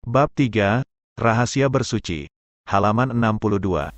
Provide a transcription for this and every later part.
Bab 3, Rahasia Bersuci. Halaman 62.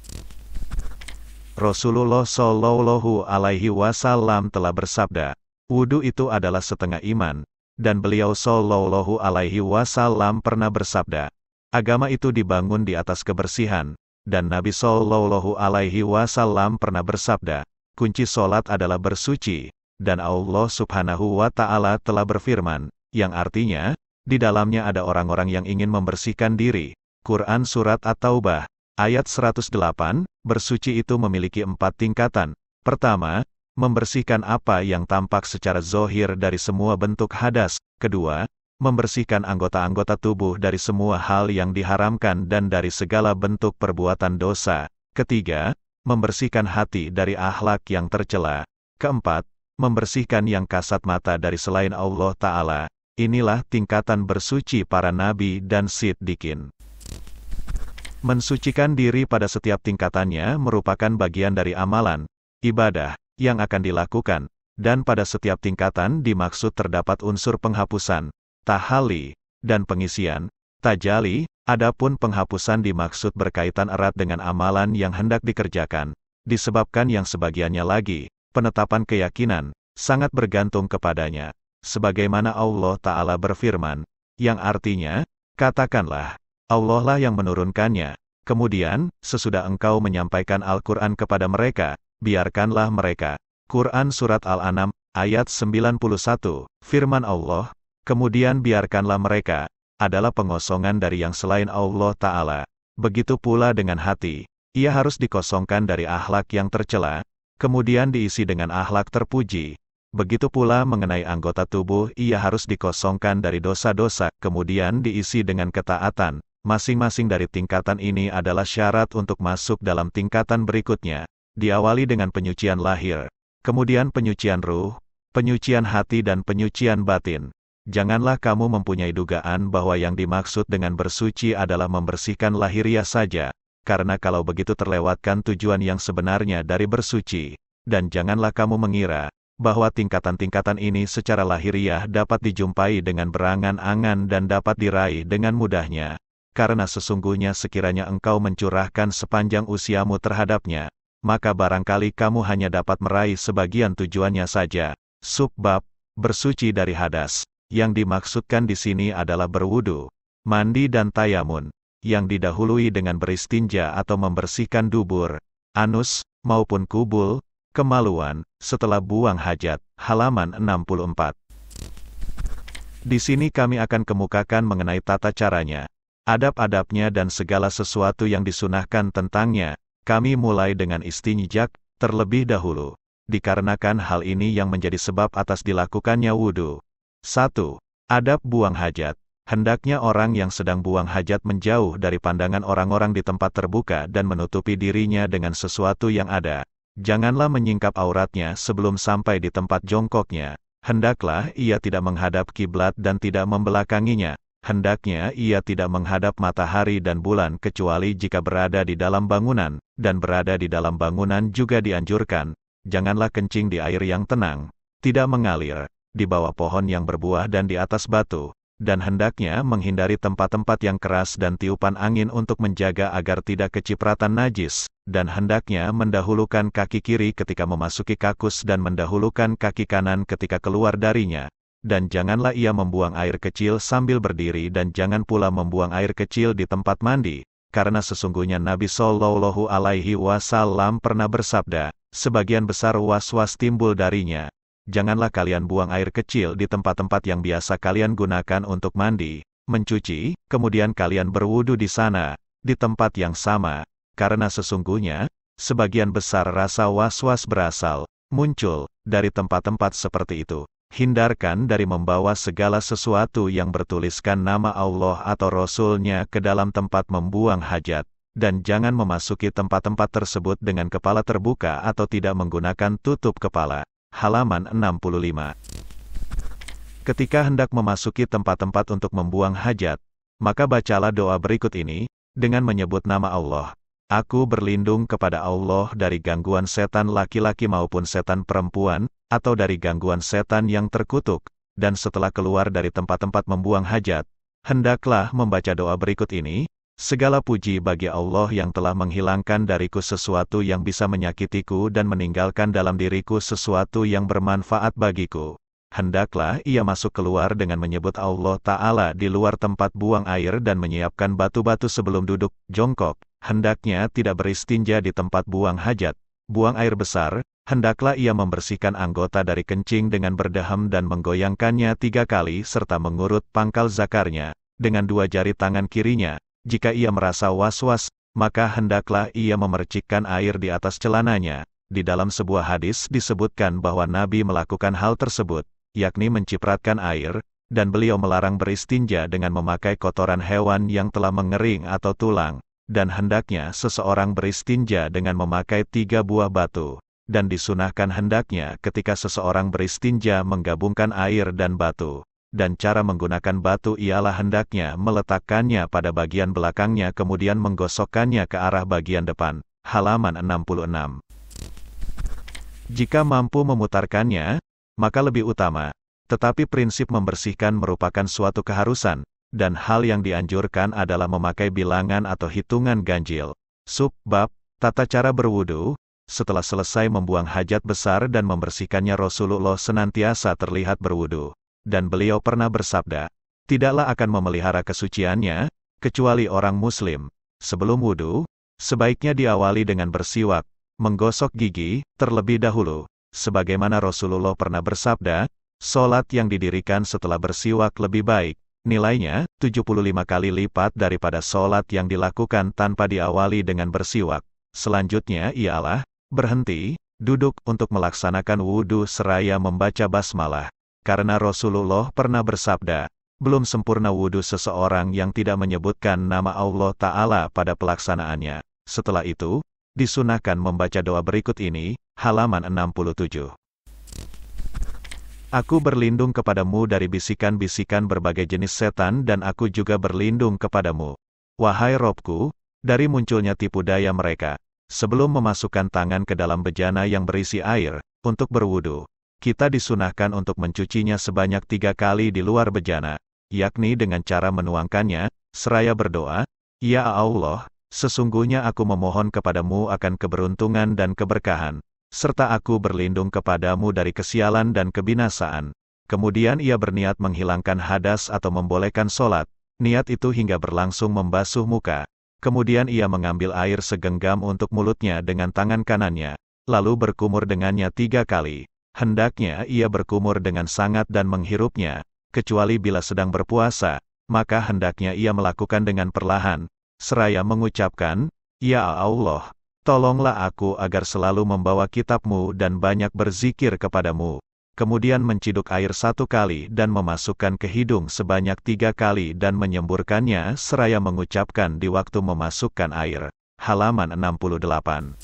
Rasulullah Shallallahu Alaihi Wasallam telah bersabda, wudhu itu adalah setengah iman, dan beliau Shallallahu Alaihi Wasallam pernah bersabda, agama itu dibangun di atas kebersihan, dan Nabi Shallallahu Alaihi Wasallam pernah bersabda, kunci solat adalah bersuci, dan Allah Subhanahu wa Ta'ala telah berfirman, yang artinya, di dalamnya ada orang-orang yang ingin membersihkan diri. Quran Surat At-Taubah, ayat 108, bersuci itu memiliki 4 tingkatan. Pertama, membersihkan apa yang tampak secara zohir dari semua bentuk hadas. Kedua, membersihkan anggota-anggota tubuh dari semua hal yang diharamkan dan dari segala bentuk perbuatan dosa. Ketiga, membersihkan hati dari akhlak yang tercela. Keempat, membersihkan yang kasat mata dari selain Allah Ta'ala. Inilah tingkatan bersuci para nabi dan siddiqin. Mensucikan diri pada setiap tingkatannya merupakan bagian dari amalan, ibadah, yang akan dilakukan, dan pada setiap tingkatan dimaksud terdapat unsur penghapusan, tahalli, dan pengisian, tajali. Adapun penghapusan dimaksud berkaitan erat dengan amalan yang hendak dikerjakan, disebabkan yang sebagiannya lagi, penetapan keyakinan, sangat bergantung kepadanya. Sebagaimana Allah Ta'ala berfirman, yang artinya, katakanlah, Allah lah yang menurunkannya. Kemudian, sesudah engkau menyampaikan Al-Quran kepada mereka, biarkanlah mereka. Quran Surat Al-An'am, ayat 91, firman Allah, kemudian biarkanlah mereka, adalah pengosongan dari yang selain Allah Ta'ala. Begitu pula dengan hati, ia harus dikosongkan dari akhlak yang tercela, kemudian diisi dengan akhlak terpuji. Begitu pula mengenai anggota tubuh, ia harus dikosongkan dari dosa-dosa, kemudian diisi dengan ketaatan. Masing-masing dari tingkatan ini adalah syarat untuk masuk dalam tingkatan berikutnya. Diawali dengan penyucian lahir, kemudian penyucian ruh, penyucian hati dan penyucian batin. Janganlah kamu mempunyai dugaan bahwa yang dimaksud dengan bersuci adalah membersihkan lahiriah saja, karena kalau begitu terlewatkan tujuan yang sebenarnya dari bersuci. Dan janganlah kamu mengira bahwa tingkatan-tingkatan ini secara lahiriah dapat dijumpai dengan berangan-angan dan dapat diraih dengan mudahnya. Karena sesungguhnya sekiranya engkau mencurahkan sepanjang usiamu terhadapnya, maka barangkali kamu hanya dapat meraih sebagian tujuannya saja. Subbab, bersuci dari hadas. Yang dimaksudkan di sini adalah berwudu, mandi dan tayamun, yang didahului dengan beristinja atau membersihkan dubur, anus, maupun kubul, kemaluan, setelah buang hajat. Halaman 64. Di sini kami akan kemukakan mengenai tata caranya, adab-adabnya dan segala sesuatu yang disunahkan tentangnya. Kami mulai dengan istinjak, terlebih dahulu, dikarenakan hal ini yang menjadi sebab atas dilakukannya wudu. 1. Adab buang hajat. Hendaknya orang yang sedang buang hajat menjauh dari pandangan orang-orang di tempat terbuka dan menutupi dirinya dengan sesuatu yang ada. Janganlah menyingkap auratnya sebelum sampai di tempat jongkoknya. Hendaklah ia tidak menghadap kiblat dan tidak membelakanginya. Hendaknya ia tidak menghadap matahari dan bulan kecuali jika berada di dalam bangunan, dan berada di dalam bangunan juga dianjurkan. Janganlah kencing di air yang tenang, tidak mengalir, di bawah pohon yang berbuah dan di atas batu. Dan hendaknya menghindari tempat-tempat yang keras dan tiupan angin untuk menjaga agar tidak kecipratan najis. Dan hendaknya mendahulukan kaki kiri ketika memasuki kakus dan mendahulukan kaki kanan ketika keluar darinya. Dan janganlah ia membuang air kecil sambil berdiri dan jangan pula membuang air kecil di tempat mandi. Karena sesungguhnya Nabi Shallallahu Alaihi Wasallam pernah bersabda, sebagian besar was-was timbul darinya. Janganlah kalian buang air kecil di tempat-tempat yang biasa kalian gunakan untuk mandi, mencuci, kemudian kalian berwudu di sana, di tempat yang sama. Karena sesungguhnya, sebagian besar rasa was-was muncul, dari tempat-tempat seperti itu. Hindarkan dari membawa segala sesuatu yang bertuliskan nama Allah atau Rasul-Nya ke dalam tempat membuang hajat, dan jangan memasuki tempat-tempat tersebut dengan kepala terbuka atau tidak menggunakan tutup kepala. Halaman 65. Ketika hendak memasuki tempat-tempat untuk membuang hajat, maka bacalah doa berikut ini, dengan menyebut nama Allah. Aku berlindung kepada Allah dari gangguan setan laki-laki maupun setan perempuan, atau dari gangguan setan yang terkutuk. Dan setelah keluar dari tempat-tempat membuang hajat, hendaklah membaca doa berikut ini, segala puji bagi Allah yang telah menghilangkan dariku sesuatu yang bisa menyakitiku dan meninggalkan dalam diriku sesuatu yang bermanfaat bagiku. Hendaklah ia masuk keluar dengan menyebut Allah Ta'ala di luar tempat buang air dan menyiapkan batu-batu sebelum duduk, jongkok. Hendaknya tidak beristinja di tempat buang hajat, buang air besar. Hendaklah ia membersihkan anggota dari kencing dengan berdaham dan menggoyangkannya 3 kali serta mengurut pangkal zakarnya dengan 2 jari tangan kirinya. Jika ia merasa was-was, maka hendaklah ia memercikkan air di atas celananya. Di dalam sebuah hadis disebutkan bahwa Nabi melakukan hal tersebut, yakni mencipratkan air, dan beliau melarang beristinja dengan memakai kotoran hewan yang telah mengering atau tulang, dan hendaknya seseorang beristinja dengan memakai 3 buah batu, dan disunahkan hendaknya ketika seseorang beristinja menggabungkan air dan batu, dan cara menggunakan batu ialah hendaknya meletakkannya pada bagian belakangnya kemudian menggosokkannya ke arah bagian depan. Halaman 66. Jika mampu memutarkannya, maka lebih utama, tetapi prinsip membersihkan merupakan suatu keharusan, dan hal yang dianjurkan adalah memakai bilangan atau hitungan ganjil. Bab tata cara berwudu. Setelah selesai membuang hajat besar dan membersihkannya, Rasulullah senantiasa terlihat berwudu, dan beliau pernah bersabda, tidaklah akan memelihara kesuciannya, kecuali orang muslim. Sebelum wudu, sebaiknya diawali dengan bersiwak, menggosok gigi, terlebih dahulu. Sebagaimana Rasulullah pernah bersabda, solat yang didirikan setelah bersiwak lebih baik, nilainya 75 kali lipat daripada solat yang dilakukan tanpa diawali dengan bersiwak. Selanjutnya ialah, berhenti, duduk untuk melaksanakan wudhu seraya membaca basmalah. Karena Rasulullah pernah bersabda, belum sempurna wudhu seseorang yang tidak menyebutkan nama Allah Ta'ala pada pelaksanaannya. Setelah itu, disunahkan membaca doa berikut ini, halaman 67. Aku berlindung kepadamu dari bisikan-bisikan berbagai jenis setan dan aku juga berlindung kepadamu, wahai Robku, dari munculnya tipu daya mereka. Sebelum memasukkan tangan ke dalam bejana yang berisi air, untuk berwudu, kita disunahkan untuk mencucinya sebanyak 3 kali di luar bejana, yakni dengan cara menuangkannya, seraya berdoa, Ya Allah, sesungguhnya aku memohon kepadamu akan keberuntungan dan keberkahan, serta aku berlindung kepadamu dari kesialan dan kebinasaan. Kemudian ia berniat menghilangkan hadas atau membolehkan solat, niat itu hingga berlangsung membasuh muka. Kemudian ia mengambil air segenggam untuk mulutnya dengan tangan kanannya, lalu berkumur dengannya 3 kali. Hendaknya ia berkumur dengan sangat dan menghirupnya, kecuali bila sedang berpuasa, maka hendaknya ia melakukan dengan perlahan, seraya mengucapkan, Ya Allah, tolonglah aku agar selalu membawa kitab-Mu dan banyak berzikir kepadamu. Kemudian menciduk air 1 kali dan memasukkan ke hidung sebanyak 3 kali dan menyemburkannya seraya mengucapkan di waktu memasukkan air. Halaman 68.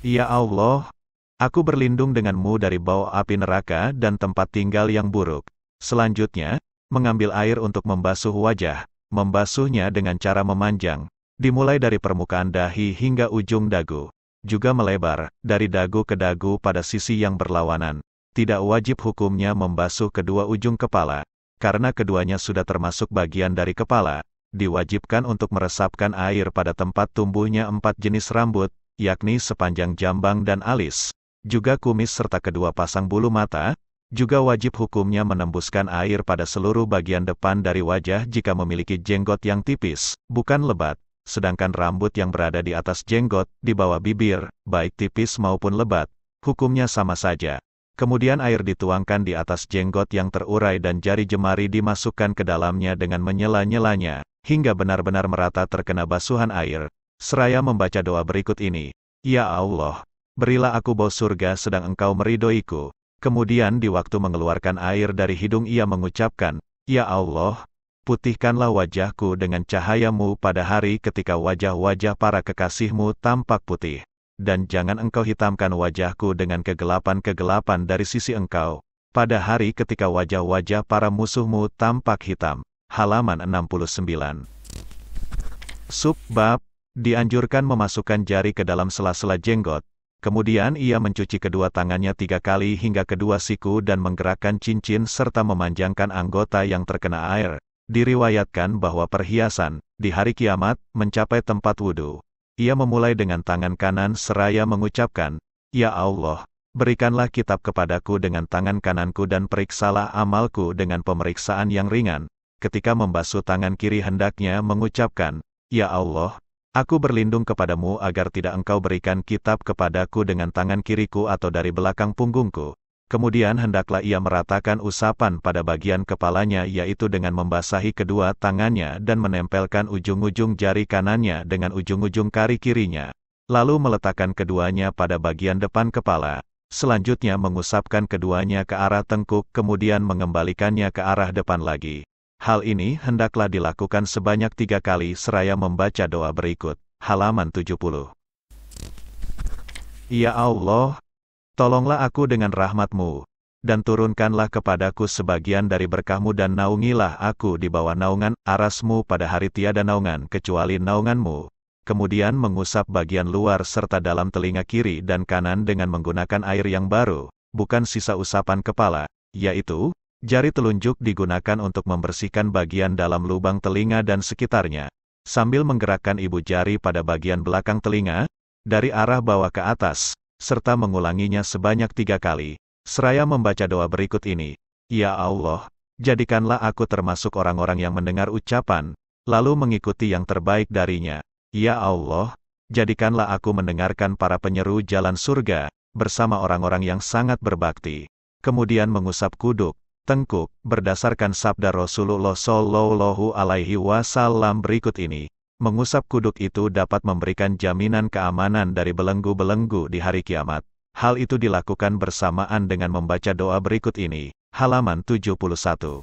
Ya Allah, aku berlindung denganmu dari bau api neraka dan tempat tinggal yang buruk. Selanjutnya, mengambil air untuk membasuh wajah, membasuhnya dengan cara memanjang, dimulai dari permukaan dahi hingga ujung dagu, juga melebar, dari dagu ke dagu pada sisi yang berlawanan. Tidak wajib hukumnya membasuh kedua ujung kepala, karena keduanya sudah termasuk bagian dari kepala. Diwajibkan untuk meresapkan air pada tempat tumbuhnya 4 jenis rambut, yakni sepanjang jambang dan alis, juga kumis serta kedua pasang bulu mata. Juga wajib hukumnya menembuskan air pada seluruh bagian depan dari wajah jika memiliki jenggot yang tipis, bukan lebat, sedangkan rambut yang berada di atas jenggot, di bawah bibir, baik tipis maupun lebat, hukumnya sama saja. Kemudian air dituangkan di atas jenggot yang terurai dan jari jemari dimasukkan ke dalamnya dengan menyela-nyelanya, hingga benar-benar merata terkena basuhan air, seraya membaca doa berikut ini, Ya Allah, berilah aku bau surga sedang Engkau meridhoiku. Kemudian di waktu mengeluarkan air dari hidung ia mengucapkan, Ya Allah, putihkanlah wajahku dengan cahayamu pada hari ketika wajah-wajah para kekasihmu tampak putih. Dan jangan Engkau hitamkan wajahku dengan kegelapan-kegelapan dari sisi Engkau, pada hari ketika wajah-wajah para musuhmu tampak hitam. Halaman 69. Bab, dianjurkan memasukkan jari ke dalam sela-sela jenggot, kemudian ia mencuci kedua tangannya 3 kali hingga kedua siku dan menggerakkan cincin serta memanjangkan anggota yang terkena air, Diriwayatkan bahwa perhiasan, di hari kiamat, mencapai tempat wudhu. Ia memulai dengan tangan kanan seraya mengucapkan, "Ya Allah, berikanlah kitab kepadaku dengan tangan kananku dan periksalah amalku dengan pemeriksaan yang ringan." Ketika membasuh tangan kiri hendaknya mengucapkan, "Ya Allah, aku berlindung kepadamu agar tidak engkau berikan kitab kepadaku dengan tangan kiriku atau dari belakang punggungku." Kemudian hendaklah ia meratakan usapan pada bagian kepalanya yaitu dengan membasahi kedua tangannya dan menempelkan ujung-ujung jari kanannya dengan ujung-ujung kari kirinya. Lalu meletakkan keduanya pada bagian depan kepala. Selanjutnya mengusapkan keduanya ke arah tengkuk kemudian mengembalikannya ke arah depan lagi. Hal ini hendaklah dilakukan sebanyak 3 kali seraya membaca doa berikut. Halaman 70. Ya Allah, tolonglah aku dengan rahmat-Mu, dan turunkanlah kepadaku sebagian dari berkah-Mu dan naungilah aku di bawah naungan aras-Mu pada hari tiada naungan kecuali naungan-Mu. Kemudian mengusap bagian luar serta dalam telinga kiri dan kanan dengan menggunakan air yang baru, bukan sisa usapan kepala, yaitu, jari telunjuk digunakan untuk membersihkan bagian dalam lubang telinga dan sekitarnya, sambil menggerakkan ibu jari pada bagian belakang telinga, dari arah bawah ke atas, serta mengulanginya sebanyak 3 kali, seraya membaca doa berikut ini, "Ya Allah, jadikanlah aku termasuk orang-orang yang mendengar ucapan, lalu mengikuti yang terbaik darinya. Ya Allah, jadikanlah aku mendengarkan para penyeru jalan surga, bersama orang-orang yang sangat berbakti." Kemudian mengusap kuduk, tengkuk, berdasarkan sabda Rasulullah Shallallahu Alaihi Wasallam berikut ini. Mengusap kuduk itu dapat memberikan jaminan keamanan dari belenggu-belenggu di hari kiamat. Hal itu dilakukan bersamaan dengan membaca doa berikut ini. Halaman 71.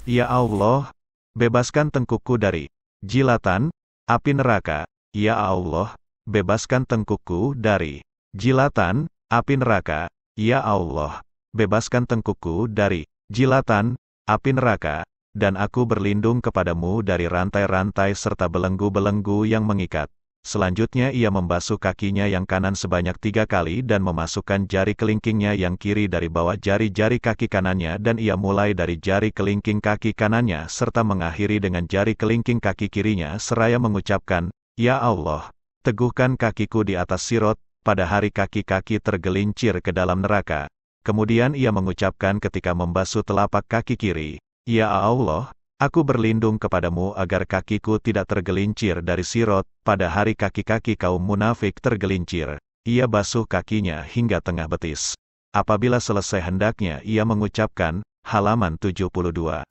Ya Allah, bebaskan tengkukku dari jilatan api neraka. Ya Allah, bebaskan tengkukku dari jilatan api neraka. Ya Allah, bebaskan tengkukku dari jilatan api neraka. Dan aku berlindung kepadamu dari rantai-rantai serta belenggu-belenggu yang mengikat. Selanjutnya ia membasuh kakinya yang kanan sebanyak 3 kali dan memasukkan jari kelingkingnya yang kiri dari bawah jari-jari kaki kanannya dan ia mulai dari jari kelingking kaki kanannya serta mengakhiri dengan jari kelingking kaki kirinya seraya mengucapkan, "Ya Allah, teguhkan kakiku di atas sirot, pada hari kaki-kaki tergelincir ke dalam neraka." Kemudian ia mengucapkan ketika membasuh telapak kaki kiri, "Ya Allah, aku berlindung kepadamu agar kakiku tidak tergelincir dari sirot, pada hari kaki-kaki kaum munafik tergelincir." Ia basuh kakinya hingga tengah betis. Apabila selesai hendaknya ia mengucapkan, halaman 72.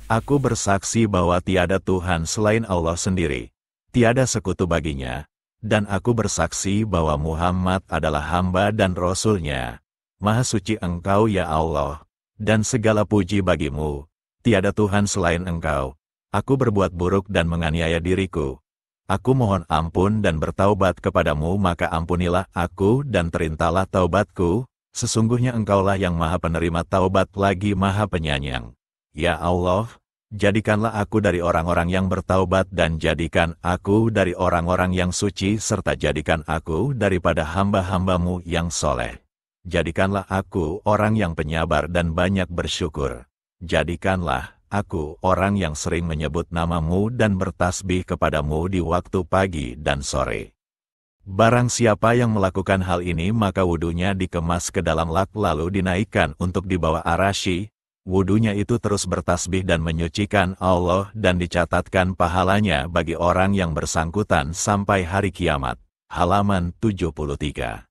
Aku bersaksi bahwa tiada Tuhan selain Allah sendiri, tiada sekutu baginya, dan aku bersaksi bahwa Muhammad adalah hamba dan Rasul-Nya. Maha suci Engkau ya Allah, dan segala puji bagimu, tiada Tuhan selain Engkau. Aku berbuat buruk dan menganiaya diriku. Aku mohon ampun dan bertaubat kepadamu maka ampunilah aku dan terintalah taubatku, sesungguhnya Engkaulah yang maha penerima taubat lagi maha penyayang. Ya Allah, jadikanlah aku dari orang-orang yang bertaubat dan jadikan aku dari orang-orang yang suci serta jadikan aku daripada hamba-hambamu yang soleh. Jadikanlah aku orang yang penyabar dan banyak bersyukur. Jadikanlah aku orang yang sering menyebut namamu dan bertasbih kepadamu di waktu pagi dan sore. Barang siapa yang melakukan hal ini maka wudunya dikemas ke dalam lak lalu dinaikkan untuk dibawa arasy. Wudunya itu terus bertasbih dan menyucikan Allah dan dicatatkan pahalanya bagi orang yang bersangkutan sampai hari kiamat. Halaman 73.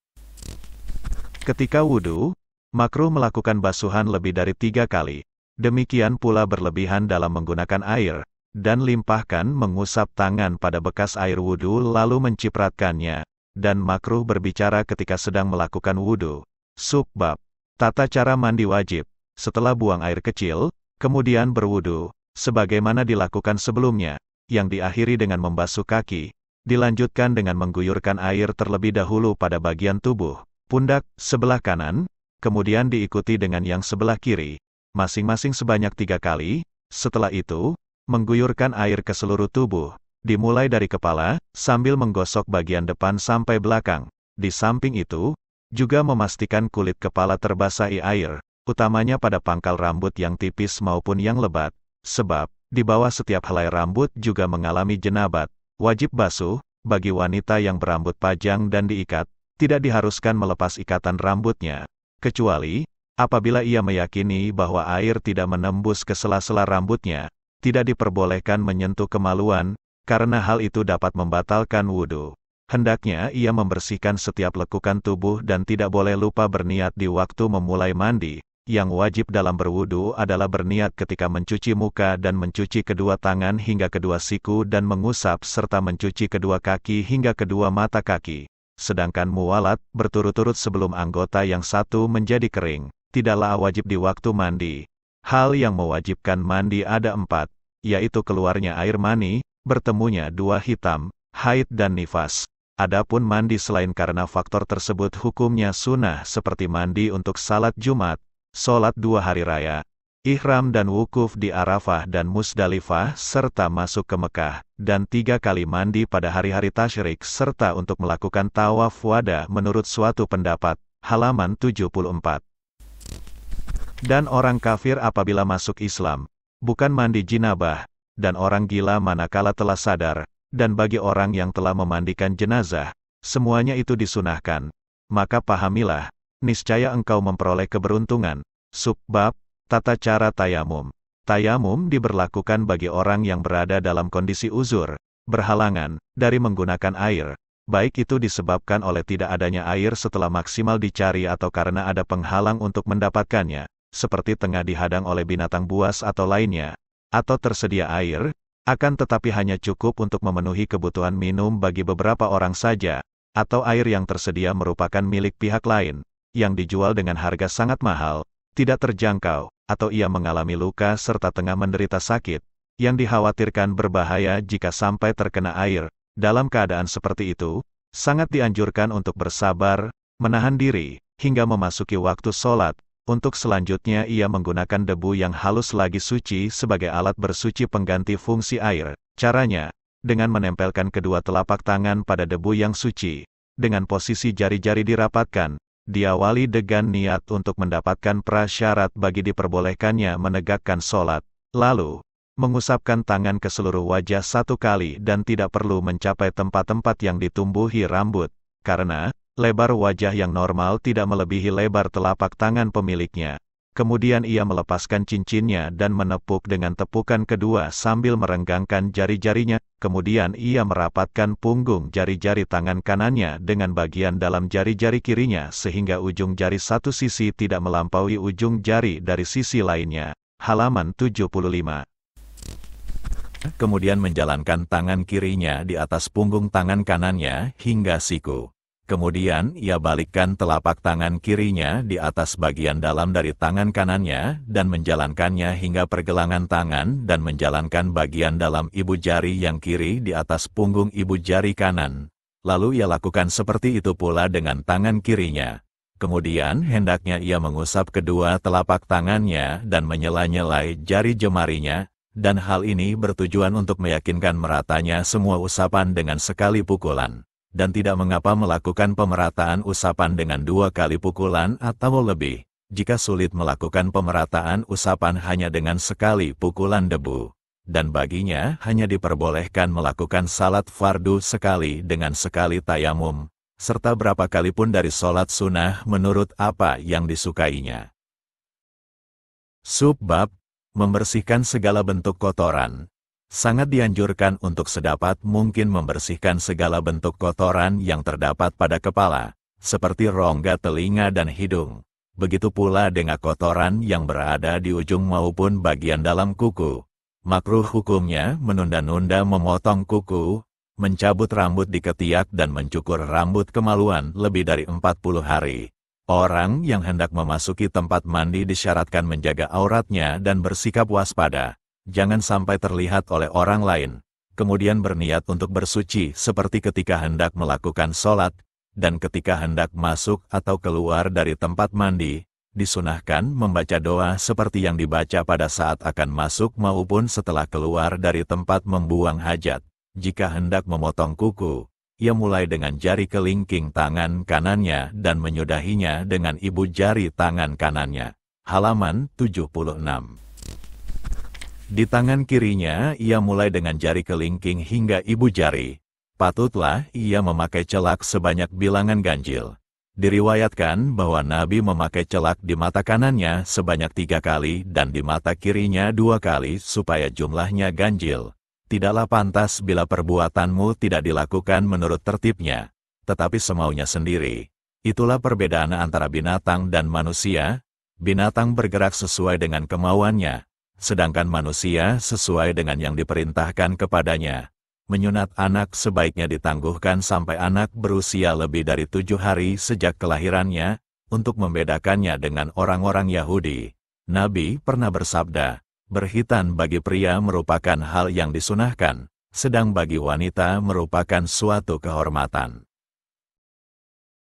Ketika wudu, makruh melakukan basuhan lebih dari 3 kali. Demikian pula berlebihan dalam menggunakan air, dan limpahkan mengusap tangan pada bekas air wudu lalu mencipratkannya, dan makruh berbicara ketika sedang melakukan wudu. Subbab, tata cara mandi wajib, setelah buang air kecil, kemudian berwudu, sebagaimana dilakukan sebelumnya, yang diakhiri dengan membasuh kaki, dilanjutkan dengan mengguyurkan air terlebih dahulu pada bagian tubuh, pundak, sebelah kanan, kemudian diikuti dengan yang sebelah kiri, masing-masing sebanyak 3 kali, setelah itu, mengguyurkan air ke seluruh tubuh, dimulai dari kepala, sambil menggosok bagian depan sampai belakang. Di samping itu, juga memastikan kulit kepala terbasahi air, utamanya pada pangkal rambut yang tipis maupun yang lebat, sebab, di bawah setiap helai rambut juga mengalami jenabat. Wajib basuh, bagi wanita yang berambut panjang dan diikat, tidak diharuskan melepas ikatan rambutnya, kecuali, apabila ia meyakini bahwa air tidak menembus ke sela-sela rambutnya, tidak diperbolehkan menyentuh kemaluan, karena hal itu dapat membatalkan wudhu. Hendaknya ia membersihkan setiap lekukan tubuh dan tidak boleh lupa berniat di waktu memulai mandi. Yang wajib dalam berwudu adalah berniat ketika mencuci muka dan mencuci kedua tangan hingga kedua siku dan mengusap serta mencuci kedua kaki hingga kedua mata kaki. Sedangkan muwalat, berturut-turut sebelum anggota yang satu menjadi kering, tidaklah wajib di waktu mandi. Hal yang mewajibkan mandi ada 4, yaitu keluarnya air mani, bertemunya dua hitam, haid dan nifas. Adapun mandi selain karena faktor tersebut hukumnya sunnah seperti mandi untuk salat Jumat, sholat 2 hari raya, ihram dan wukuf di Arafah dan Musdalifah serta masuk ke Mekah, dan 3 kali mandi pada hari-hari tasyrik serta untuk melakukan tawaf wada menurut suatu pendapat, halaman 74. Dan orang kafir apabila masuk Islam, bukan mandi jinabah, dan orang gila manakala telah sadar, dan bagi orang yang telah memandikan jenazah, semuanya itu disunahkan. Maka pahamilah, niscaya engkau memperoleh keberuntungan. Subbab, tata cara tayamum. Tayamum diberlakukan bagi orang yang berada dalam kondisi uzur, berhalangan, dari menggunakan air, baik itu disebabkan oleh tidak adanya air setelah maksimal dicari atau karena ada penghalang untuk mendapatkannya, seperti tengah dihadang oleh binatang buas atau lainnya, atau tersedia air, akan tetapi hanya cukup untuk memenuhi kebutuhan minum bagi beberapa orang saja, atau air yang tersedia merupakan milik pihak lain, yang dijual dengan harga sangat mahal, tidak terjangkau, atau ia mengalami luka serta tengah menderita sakit, yang dikhawatirkan berbahaya jika sampai terkena air. Dalam keadaan seperti itu, sangat dianjurkan untuk bersabar, menahan diri, hingga memasuki waktu sholat. Untuk selanjutnya ia menggunakan debu yang halus lagi suci sebagai alat bersuci pengganti fungsi air. Caranya, dengan menempelkan kedua telapak tangan pada debu yang suci, dengan posisi jari-jari dirapatkan, diawali dengan niat untuk mendapatkan prasyarat bagi diperbolehkannya menegakkan sholat, lalu, mengusapkan tangan ke seluruh wajah 1 kali dan tidak perlu mencapai tempat-tempat yang ditumbuhi rambut, karena, lebar wajah yang normal tidak melebihi lebar telapak tangan pemiliknya. Kemudian ia melepaskan cincinnya dan menepuk dengan tepukan kedua sambil merenggangkan jari-jarinya. Kemudian ia merapatkan punggung jari-jari tangan kanannya dengan bagian dalam jari-jari kirinya sehingga ujung jari satu sisi tidak melampaui ujung jari dari sisi lainnya. Halaman 75. Kemudian menjalankan tangan kirinya di atas punggung tangan kanannya hingga siku. Kemudian ia balikkan telapak tangan kirinya di atas bagian dalam dari tangan kanannya dan menjalankannya hingga pergelangan tangan dan menjalankan bagian dalam ibu jari yang kiri di atas punggung ibu jari kanan. Lalu ia lakukan seperti itu pula dengan tangan kirinya. Kemudian hendaknya ia mengusap kedua telapak tangannya dan menyela-nyelai jari jemarinya, dan hal ini bertujuan untuk meyakinkan meratanya semua usapan dengan sekali pukulan. Dan tidak mengapa melakukan pemerataan usapan dengan 2 kali pukulan atau lebih, jika sulit melakukan pemerataan usapan hanya dengan sekali pukulan debu. Dan baginya hanya diperbolehkan melakukan salat fardu sekali dengan sekali tayamum, serta berapa kali pun dari sholat sunnah menurut apa yang disukainya. Subbab, membersihkan segala bentuk kotoran. Sangat dianjurkan untuk sedapat mungkin membersihkan segala bentuk kotoran yang terdapat pada kepala, seperti rongga telinga dan hidung. Begitu pula dengan kotoran yang berada di ujung maupun bagian dalam kuku. Makruh hukumnya menunda-nunda memotong kuku, mencabut rambut di ketiak dan mencukur rambut kemaluan lebih dari 40 hari. Orang yang hendak memasuki tempat mandi disyaratkan menjaga auratnya dan bersikap waspada. Jangan sampai terlihat oleh orang lain, kemudian berniat untuk bersuci seperti ketika hendak melakukan sholat, dan ketika hendak masuk atau keluar dari tempat mandi, disunahkan membaca doa seperti yang dibaca pada saat akan masuk maupun setelah keluar dari tempat membuang hajat. Jika hendak memotong kuku, ia mulai dengan jari kelingking tangan kanannya dan menyudahinya dengan ibu jari tangan kanannya. halaman 76. Di tangan kirinya ia mulai dengan jari kelingking hingga ibu jari. Patutlah ia memakai celak sebanyak bilangan ganjil. Diriwayatkan bahwa Nabi memakai celak di mata kanannya sebanyak 3 kali dan di mata kirinya 2 kali supaya jumlahnya ganjil. Tidaklah pantas bila perbuatanmu tidak dilakukan menurut tertibnya, tetapi semaunya sendiri. Itulah perbedaan antara binatang dan manusia. Binatang bergerak sesuai dengan kemauannya, sedangkan manusia sesuai dengan yang diperintahkan kepadanya. Menyunat anak sebaiknya ditangguhkan sampai anak berusia lebih dari 7 hari sejak kelahirannya, untuk membedakannya dengan orang-orang Yahudi. Nabi pernah bersabda, berkhitan bagi pria merupakan hal yang disunahkan, sedang bagi wanita merupakan suatu kehormatan.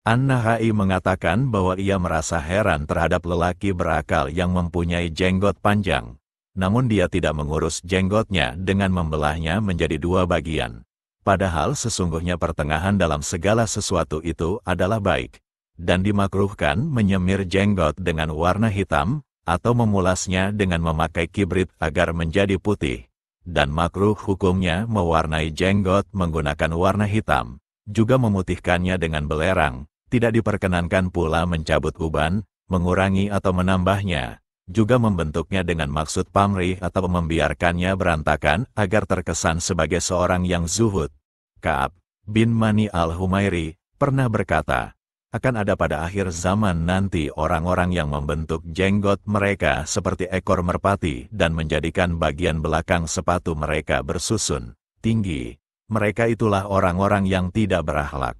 An-Nahai mengatakan bahwa ia merasa heran terhadap lelaki berakal yang mempunyai jenggot panjang. Namun dia tidak mengurus jenggotnya dengan membelahnya menjadi 2 bagian. Padahal sesungguhnya pertengahan dalam segala sesuatu itu adalah baik. Dan dimakruhkan menyemir jenggot dengan warna hitam, atau memulasnya dengan memakai kibrit agar menjadi putih. Dan makruh hukumnya mewarnai jenggot menggunakan warna hitam, juga memutihkannya dengan belerang. Tidak diperkenankan pula mencabut uban, mengurangi atau menambahnya, juga membentuknya dengan maksud pamrih atau membiarkannya berantakan agar terkesan sebagai seorang yang zuhud. Ka'ab bin Mani al-Humairi pernah berkata, akan ada pada akhir zaman nanti orang-orang yang membentuk jenggot mereka seperti ekor merpati dan menjadikan bagian belakang sepatu mereka bersusun tinggi. Mereka itulah orang-orang yang tidak berakhlak.